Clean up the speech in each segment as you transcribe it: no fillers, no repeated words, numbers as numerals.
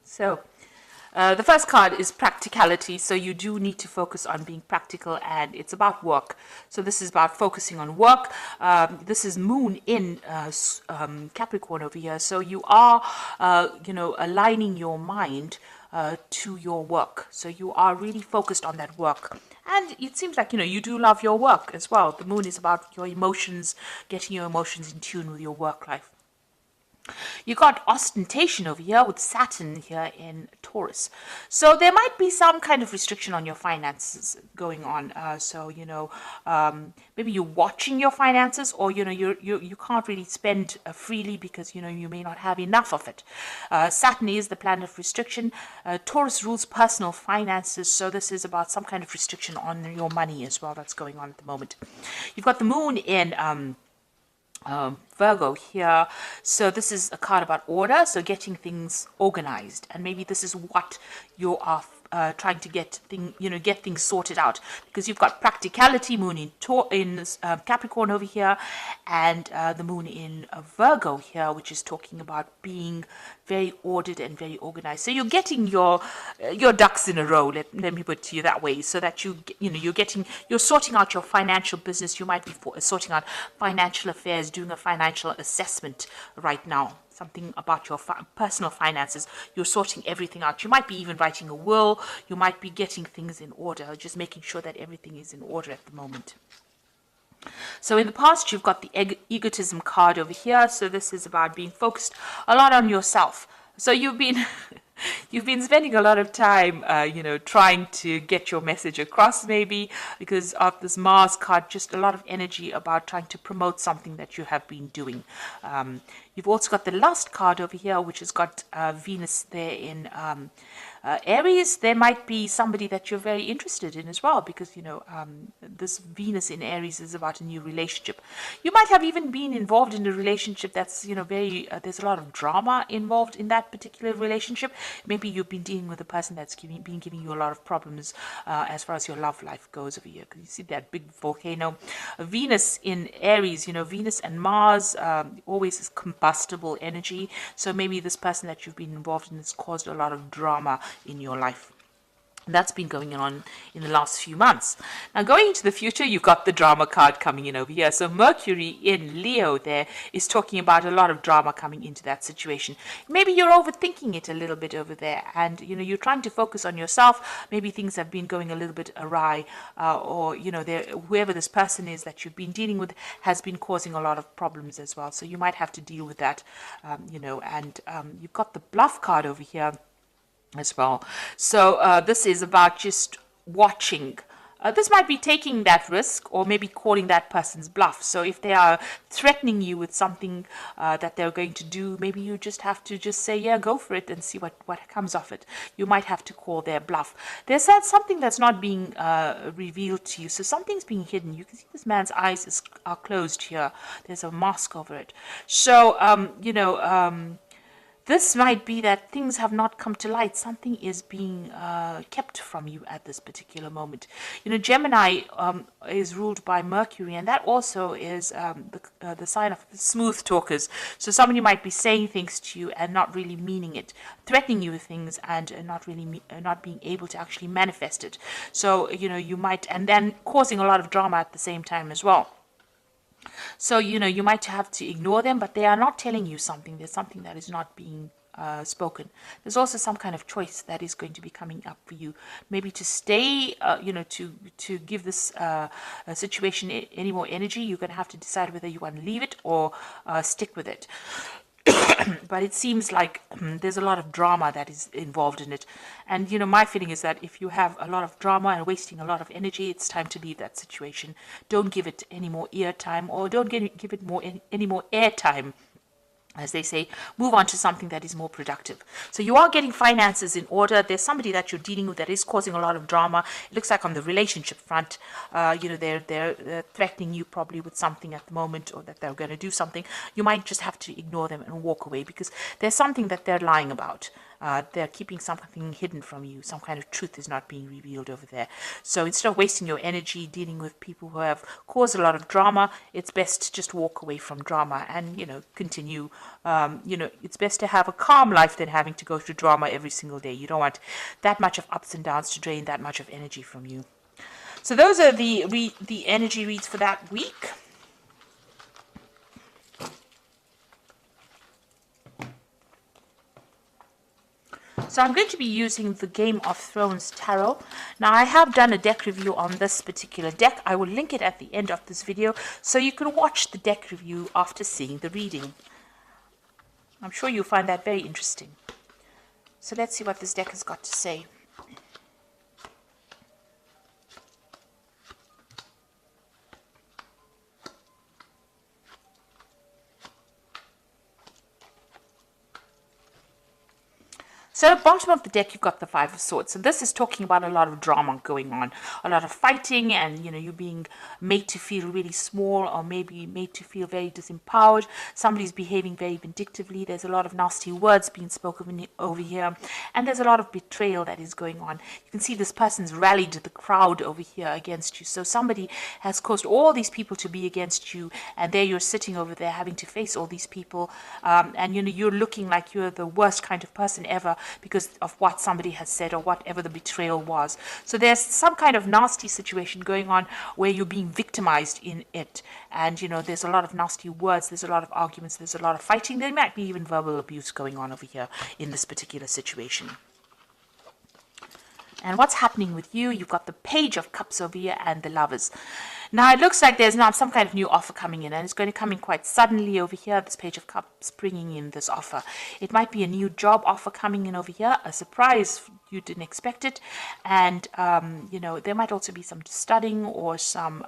So the first card is practicality. So you do need to focus on being practical, and it's about work. So this is about focusing on work. This is Moon in Capricorn over here. So you are, aligning your mind to your work. So you are really focused on that work. And it seems like, you do love your work as well. The moon is about your emotions, getting your emotions in tune with your work life. You got ostentation over here with Saturn here in Taurus. So there might be some kind of restriction on your finances going on. Maybe you're watching your finances, or, you can't really spend freely because, you may not have enough of it. Saturn is the planet of restriction. Taurus rules personal finances. So this is about some kind of restriction on your money as well that's going on at the moment. You've got the moon in Virgo here. So this is a card about order, so getting things organized, and maybe this is what you are trying to get things sorted out, because you've got practicality, moon in Capricorn over here, and the moon in Virgo here, which is talking about being very ordered and very organized. So you're getting your ducks in a row. Let me put it to you that way, so that you're sorting out your financial business. You might be sorting out financial affairs, doing a financial assessment right now. Something about your personal finances. You're sorting everything out. You might be even writing a will. You might be getting things in order, just making sure that everything is in order at the moment. So in the past, you've got the egotism card over here. So this is about being focused a lot on yourself. So you've been spending a lot of time, trying to get your message across, maybe because of this Mars card, just a lot of energy about trying to promote something that you have been doing. You've also got the Lust card over here, which has got Venus there in Aries. There might be somebody that you're very interested in as well, because this Venus in Aries is about a new relationship. You might have even been involved in a relationship that's there's a lot of drama involved in that particular relationship. Maybe you've been dealing with a person that's been giving you a lot of problems as far as your love life goes over here, because you see that big volcano. Venus in Aries, Venus and Mars always is combustible energy. So maybe this person that you've been involved in has caused a lot of drama in your life. That's been going on in the last few months. Now, going into the future, you've got the drama card coming in over here. So Mercury in Leo there is talking about a lot of drama coming into that situation. Maybe you're overthinking it a little bit over there, and you're trying to focus on yourself. Maybe things have been going a little bit awry, or whoever this person is that you've been dealing with has been causing a lot of problems as well. So you might have to deal with that, and you've got the bluff card over here as well. So this is about just watching. This might be taking that risk, or maybe calling that person's bluff. So if they are threatening you with something that they're going to do, maybe you just have to just say, yeah, go for it, and see what comes of it. You might have to call their bluff. There's something that's not being revealed to you. So something's being hidden. You can see this man's eyes are closed here. There's a mask over it. So, this might be that things have not come to light. Something is being kept from you at this particular moment. Gemini is ruled by Mercury, and that also is the sign of smooth talkers. So somebody might be saying things to you and not really meaning it, threatening you with things, and not being able to actually manifest it. So you might, and then causing a lot of drama at the same time as well. So, you might have to ignore them, but they are not telling you something. There's something that is not being spoken. There's also some kind of choice that is going to be coming up for you. Maybe to stay, to give this situation any more energy, you're going to have to decide whether you want to leave it or stick with it. But it seems like there's a lot of drama that is involved in it. And, my feeling is that if you have a lot of drama and wasting a lot of energy, it's time to leave that situation. Don't give it any more ear time, or don't give it any more air time. As they say, move on to something that is more productive. So you are getting finances in order. There's somebody that you're dealing with that is causing a lot of drama. It looks like on the relationship front, they're threatening you probably with something at the moment, or that they're going to do something. You might just have to ignore them and walk away, because there's something that they're lying about. They're keeping something hidden from you. Some kind of truth is not being revealed over there. So instead of wasting your energy dealing with people who have caused a lot of drama, it's best to just walk away from drama and, continue. It's best to have a calm life than having to go through drama every single day. You don't want that much of ups and downs to drain that much of energy from you. So those are the energy reads for that week. So I'm going to be using the Game of Thrones Tarot. Now I have done a deck review on this particular deck. I will link it at the end of this video so you can watch the deck review after seeing the reading. I'm sure you'll find that very interesting. So let's see what this deck has got to say. So at the bottom of the deck, you've got the Five of Swords. So this is talking about a lot of drama going on, a lot of fighting, and you being made to feel really small, or maybe made to feel very disempowered. Somebody's behaving very vindictively. There's a lot of nasty words being spoken over here, and there's a lot of betrayal that is going on. You can see this person's rallied the crowd over here against you. So somebody has caused all these people to be against you, and there you're sitting over there having to face all these people, and you're looking like you're the worst kind of person ever, because of what somebody has said or whatever the betrayal was. So there's some kind of nasty situation going on where you're being victimized in it. And, there's a lot of nasty words, there's a lot of arguments, there's a lot of fighting. There might be even verbal abuse going on over here in this particular situation. And what's happening with you? You've got the Page of Cups over here and the Lovers. Now, it looks like there's now some kind of new offer coming in, and it's going to come in quite suddenly over here, this Page of Cups bringing in this offer. It might be a new job offer coming in over here, a surprise, you didn't expect it, and, there might also be some studying or some,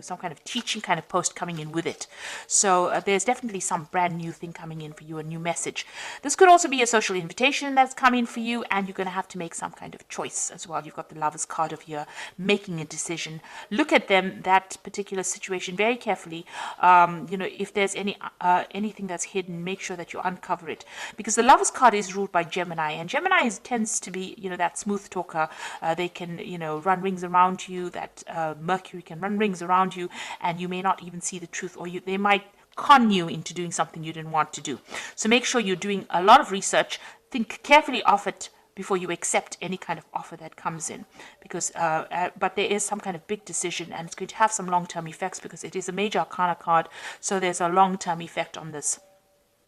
some kind of teaching kind of post coming in with it. So there's definitely some brand new thing coming in for you, a new message. This could also be a social invitation that's coming for you, and you're going to have to make some kind of choice as well. You've got the Lovers card over here, making a decision. Look at that particular situation very carefully. If there's anything that's hidden, make sure that you uncover it, because the Lovers card is ruled by Gemini, and Gemini tends to be that smooth talker. They can run rings around you. That Mercury can run rings around you, and you may not even see the truth, or they might con you into doing something you didn't want to do. So make sure you're doing a lot of research. Think carefully of it before you accept any kind of offer that comes in, because but there is some kind of big decision, and it's going to have some long-term effects because it is a major arcana card. So there's a long-term effect on this,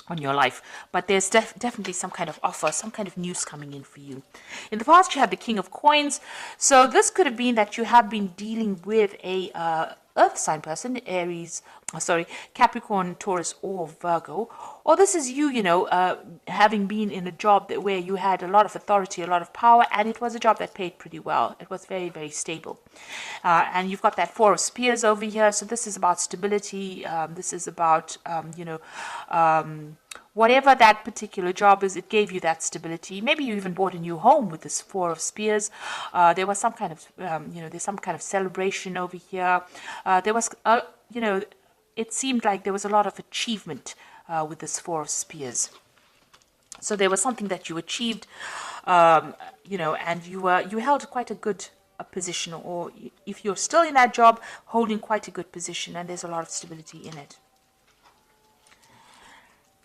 on your life. But there's definitely some kind of offer, some kind of news coming in for you. In the past, you had the King of Coins. So this could have been that you have been dealing with a earth sign person, Capricorn, Taurus, or Virgo. Or this is you, having been in a job where you had a lot of authority, a lot of power, and it was a job that paid pretty well. It was very, very stable. And you've got that Four of Spears over here. So this is about stability. This is about, whatever that particular job is, it gave you that stability. Maybe you even bought a new home with this Four of Spears. There was some kind of, there's some kind of celebration over here. There was, it seemed like there was a lot of achievement with this Four of Spears. So there was something that you achieved, and you held quite a good position, or if you're still in that job, holding quite a good position, and there's a lot of stability in it.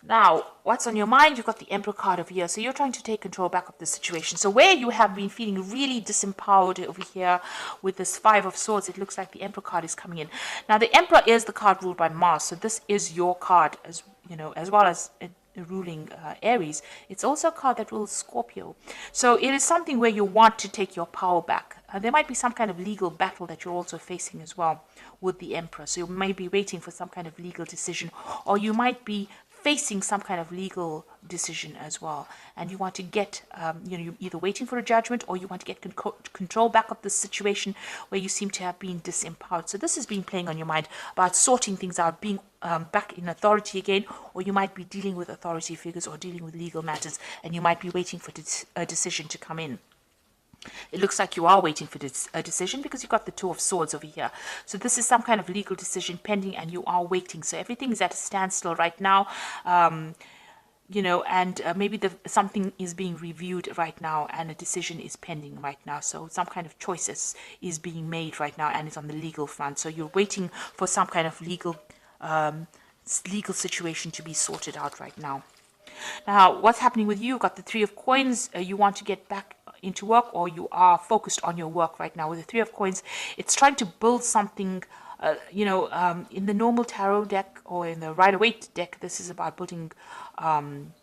Now, what's on your mind? You've got the Emperor card over here. So you're trying to take control back of the situation. So where you have been feeling really disempowered over here with this Five of Swords, it looks like the Emperor card is coming in. Now, the Emperor is the card ruled by Mars. So this is your card, as well as ruling Aries. It's also a card that rules Scorpio. So it is something where you want to take your power back. There might be some kind of legal battle that you're also facing as well with the Emperor. So you may be waiting for some kind of legal decision, or you might be facing some kind of legal decision as well, and you want to get, you're either waiting for a judgment, or you want to get control back of the situation where you seem to have been disempowered. So this has been playing on your mind about sorting things out, being back in authority again, or you might be dealing with authority figures or dealing with legal matters, and you might be waiting for a decision to come in. It looks like you are waiting for a decision because you've got the Two of Swords over here. So this is some kind of legal decision pending, and you are waiting. So everything is at a standstill right now. and maybe something is being reviewed right now and a decision is pending right now. So some kind of choices is being made right now and it's on the legal front. So you're waiting for some kind of legal situation to be sorted out right now. Now, what's happening with you? You've got the Three of Coins. You want to get back into work, or you are focused on your work right now. With the Three of Coins, it's trying to build something. In the normal tarot deck or in the Rider-Waite deck, this is about building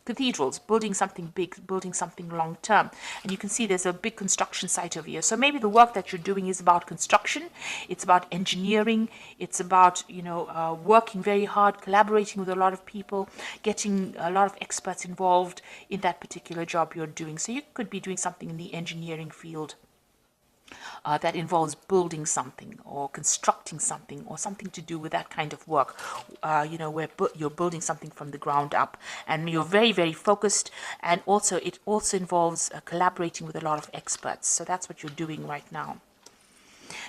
cathedrals, building something big, building something long term. And you can see there's a big construction site over here. So maybe the work that you're doing is about construction. It's about engineering. It's about, working very hard, collaborating with a lot of people, getting a lot of experts involved in that particular job you're doing. So you could be doing something in the engineering field. That involves building something or constructing something or something to do with that kind of work, where you're building something from the ground up and you're very, very focused. And also it also involves collaborating with a lot of experts. So that's what you're doing right now.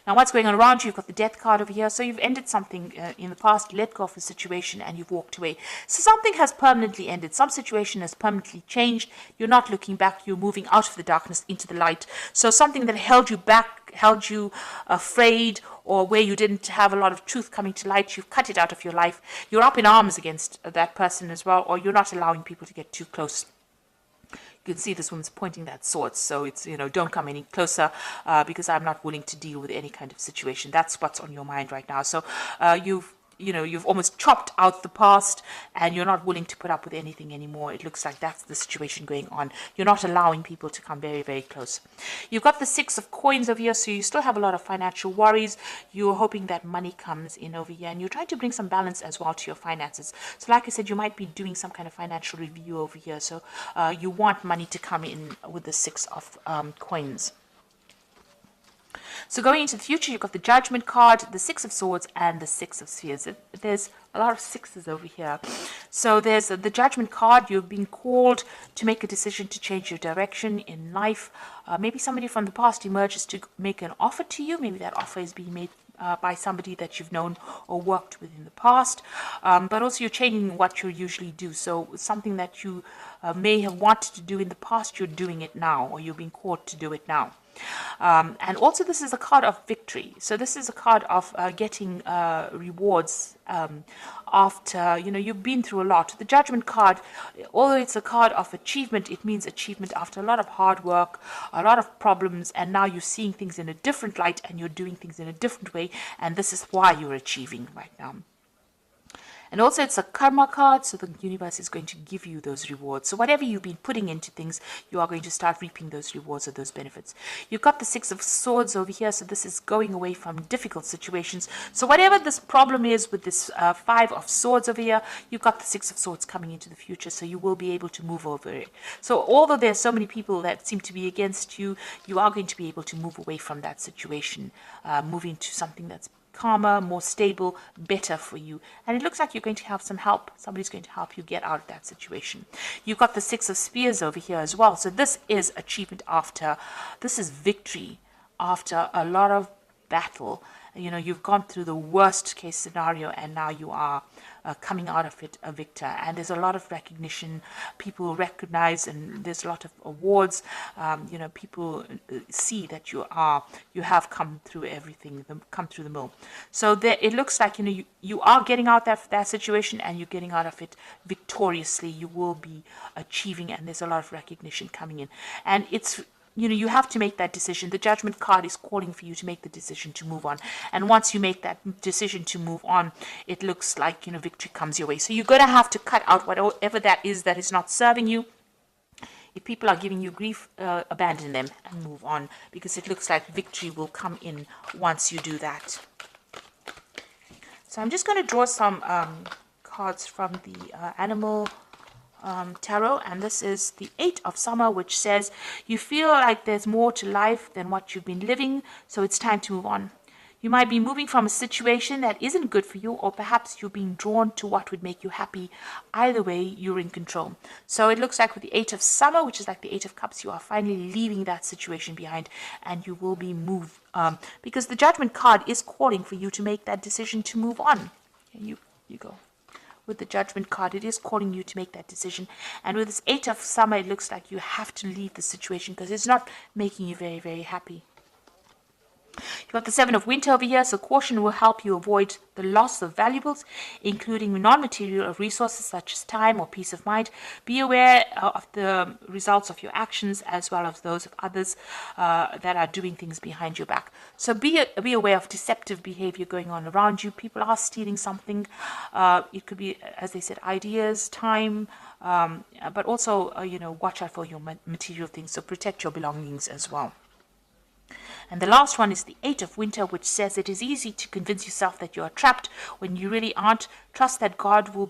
Now, what's going on around you? You've got the Death card over here. So you've ended something in the past, let go of a situation, and you've walked away. So something has permanently ended. Some situation has permanently changed. You're not looking back. You're moving out of the darkness into the light. So something that held you back, held you afraid, or where you didn't have a lot of truth coming to light, you've cut it out of your life. You're up in arms against that person as well, or you're not allowing people to get too close. You can see this woman's pointing that sword, so it's, don't come any closer because I'm not willing to deal with any kind of situation. That's what's on your mind right now. So you've almost chopped out the past and you're not willing to put up with anything anymore. It looks like that's the situation going on. You're not allowing people to come very, very close. You've got the Six of Coins over here, so you still have a lot of financial worries. You're hoping that money comes in over here and you're trying to bring some balance as well to your finances. So like I said, you might be doing some kind of financial review over here. So you want money to come in with the Six of Coins. So going into the future, you've got the Judgment card, the Six of Swords, and the Six of Spheres. There's a lot of sixes over here. So there's the Judgment card. You've been called to make a decision to change your direction in life. Maybe somebody from the past emerges to make an offer to you. Maybe that offer is being made by somebody that you've known or worked with in the past. But also you're changing what you usually do. So something that you may have wanted to do in the past, you're doing it now, or you're being called to do it now. And also this is a card of victory. So this is a card of getting rewards after, you've been through a lot. The Judgment card, although it's a card of achievement, it means achievement after a lot of hard work, a lot of problems, and now you're seeing things in a different light and you're doing things in a different way, and this is why you're achieving right now. And also it's a karma card, so the universe is going to give you those rewards. So whatever you've been putting into things, you are going to start reaping those rewards or those benefits. You've got the Six of Swords over here, so this is going away from difficult situations. So whatever this problem is with this Five of Swords over here, you've got the Six of Swords coming into the future, so you will be able to move over it. So although there's so many people that seem to be against you, you are going to be able to move away from that situation, moving to something that's calmer, more stable, better for you. And it looks like you're going to have some help. Somebody's going to help you get out of that situation. You've got the Six of Spears over here as well. So this is achievement this is victory after a lot of battle. You've gone through the worst case scenario and now you are coming out of it a victor. And there's a lot of recognition. People recognize, and there's a lot of awards. People see that you have come through everything, come through the mill. So it looks like you are getting out of that situation and you're getting out of it victoriously. You will be achieving, and there's a lot of recognition coming in. And it's you have to make that decision. The Judgment card is calling for you to make the decision to move on. And once you make that decision to move on, it looks like, victory comes your way. So you're going to have to cut out whatever that is not serving you. If people are giving you grief, abandon them and move on, because it looks like victory will come in once you do that. So I'm just going to draw some cards from the Animal Tarot, and this is the Eight of Summer, which says you feel like there's more to life than what you've been living, so it's time to move on. You might be moving from a situation that isn't good for you, or perhaps you're being drawn to what would make you happy. Either way, you're in control. So it looks like with the Eight of Summer, which is like the Eight of Cups, you are finally leaving that situation behind and you will be moved, because the Judgment card is calling for you to make that decision to move on. And you go. with the Judgment card. It is calling you to make that decision. And with this 8 of Summer, it looks like you have to leave the situation because it's not making you very, very happy. You've got the 7 of Winter over here, so caution will help you avoid the loss of valuables, including non-material resources such as time or peace of mind. Be aware of the results of your actions as well as those of others that are doing things behind your back. So be aware of deceptive behavior going on around you. People are stealing something. It could be, as they said, ideas, time, but also, watch out for your material things. So protect your belongings as well. And the last one is the 8 of Winter, which says it is easy to convince yourself that you are trapped when you really aren't. Trust that God will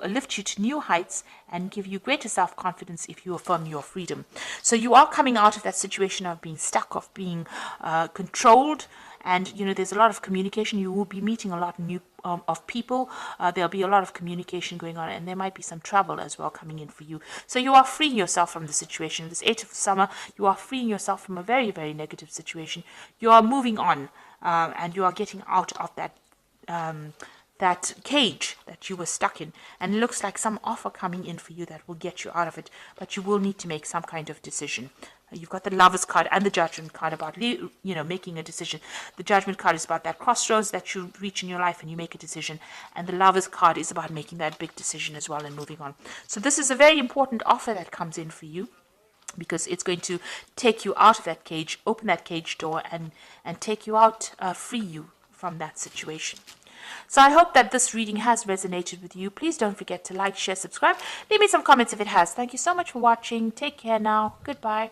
lift you to new heights and give you greater self-confidence if you affirm your freedom. So you are coming out of that situation of being stuck, of being controlled. And, there's a lot of communication. You will be meeting a lot of people. There'll be a lot of communication going on, and there might be some travel as well coming in for you. So you are freeing yourself from the situation. This 8 of Summer, you are freeing yourself from a very, very negative situation. You are moving on, and you are getting out of that cage that you were stuck in. And it looks like some offer coming in for you that will get you out of it, but you will need to make some kind of decision. You've got the Lovers card and the Judgment card about, making a decision. The Judgment card is about that crossroads that you reach in your life and you make a decision. And the Lovers card is about making that big decision as well and moving on. So this is a very important offer that comes in for you, because it's going to take you out of that cage, open that cage door, and take you out, free you from that situation. So I hope that this reading has resonated with you. Please don't forget to like, share, subscribe. Leave me some comments if it has. Thank you so much for watching. Take care now. Goodbye.